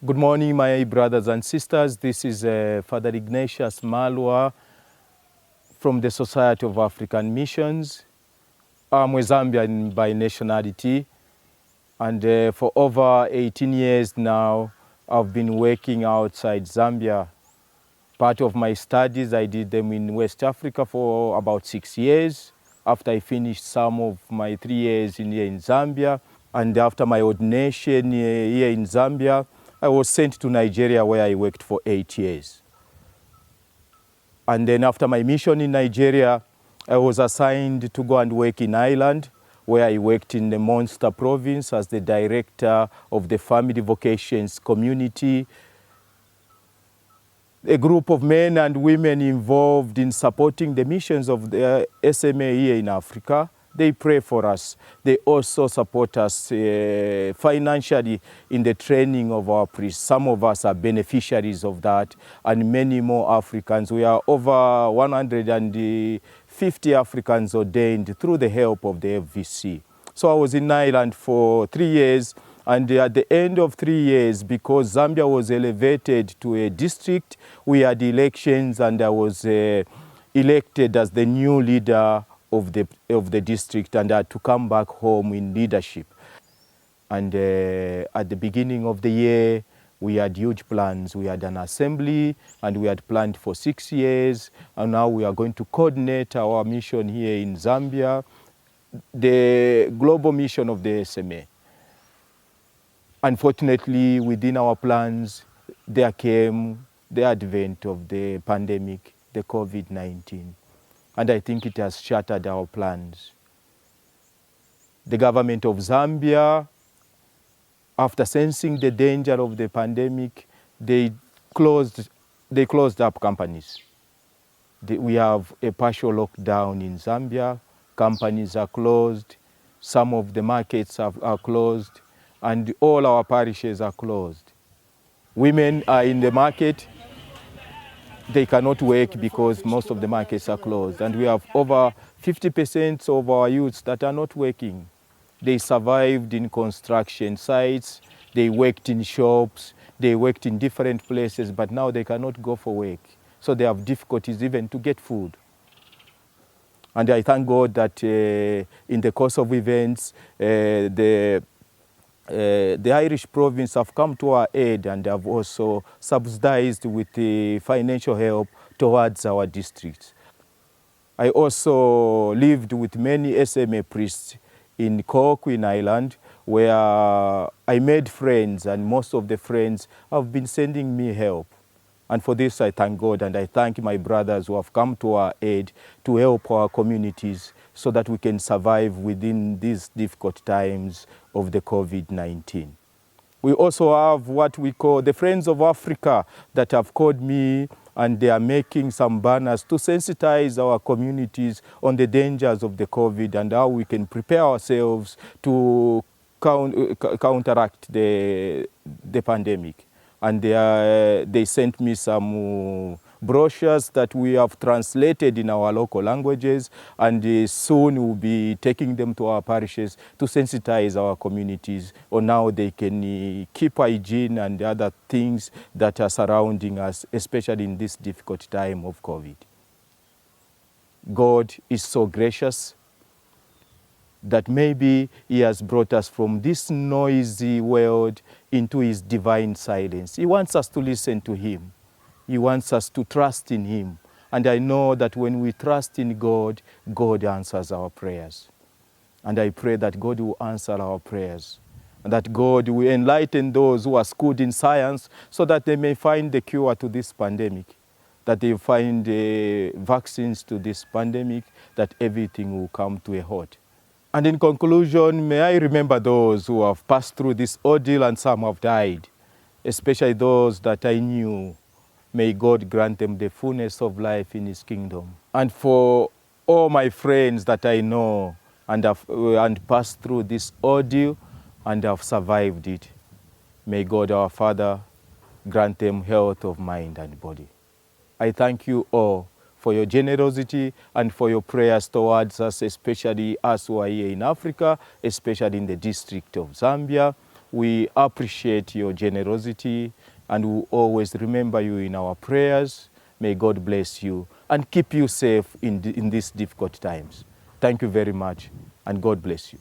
Good morning, my brothers and sisters. This is Father Ignatius Malwa from the Society of African Missions. I'm a Zambian by nationality, and for over 18 years now, I've been working outside Zambia. Part of my studies, I did them in West Africa for about 6 years. After I finished some of my 3 years here in Zambia, and after my ordination here in Zambia, I was sent to Nigeria where I worked for 8 years. And then after my mission in Nigeria, I was assigned to go and work in Ireland, where I worked in the Munster province as the director of the Family Vocations Community, a group of men and women involved in supporting the missions of the SMA here in Africa. They pray for us. They also support us financially in the training of our priests. Some of us are beneficiaries of that, and many more Africans. We are over 150 Africans ordained through the help of the FVC. So I was in Ireland for 3 years, and at the end of 3 years, because Zambia was elevated to a district, we had elections, and I was elected as the new leader of the district, and I had to come back home in leadership. And at the beginning of the year, we had huge plans. We had an assembly, and we had planned for 6 years, and now we are going to coordinate our mission here in Zambia, the global mission of the SMA. Unfortunately, within our plans, there came the advent of the pandemic, the COVID-19. And I think it has shattered our plans. The government of Zambia, after sensing the danger of the pandemic, they closed up companies. We have a partial lockdown in Zambia. Companies are closed. Some of the markets are closed, and all our parishes are closed. Women are in the market. They cannot work because most of the markets are closed. And we have over 50% of our youths that are not working. They survived in construction sites, they worked in shops, they worked in different places, but now they cannot go for work. So they have difficulties even to get food. And I thank God that in the course of events, the Irish province have come to our aid and have also subsidized with the financial help towards our district. I also lived with many SMA priests in Cork in Ireland, where I made friends, and most of the friends have been sending me help. And for this I thank God, and I thank my brothers who have come to our aid to help our communities so that we can survive within these difficult times of the COVID-19. We also have what we call the Friends of Africa that have called me, and they are making some banners to sensitize our communities on the dangers of the COVID and how we can prepare ourselves to counteract the pandemic. And they sent me some brochures that we have translated in our local languages, and soon we'll be taking them to our parishes to sensitize our communities on how they can keep hygiene and other things that are surrounding us, especially in this difficult time of COVID. God is so gracious that maybe He has brought us from this noisy world into His divine silence. He wants us to listen to Him. He wants us to trust in Him. And I know that when we trust in God, God answers our prayers. And I pray that God will answer our prayers, and that God will enlighten those who are schooled in science so that they may find the cure to this pandemic, that they find vaccines to this pandemic, that everything will come to a halt. And in conclusion, may I remember those who have passed through this ordeal and some have died, especially those that I knew. May God grant them the fullness of life in His kingdom. And for all my friends that I know and passed through this ordeal and have survived it, may God our Father grant them health of mind and body. I thank you all for your generosity and for your prayers towards us, especially us who are here in Africa, especially in the district of Zambia. We appreciate your generosity and we always remember you in our prayers. May God bless you and keep you safe in these difficult times. Thank you very much and God bless you.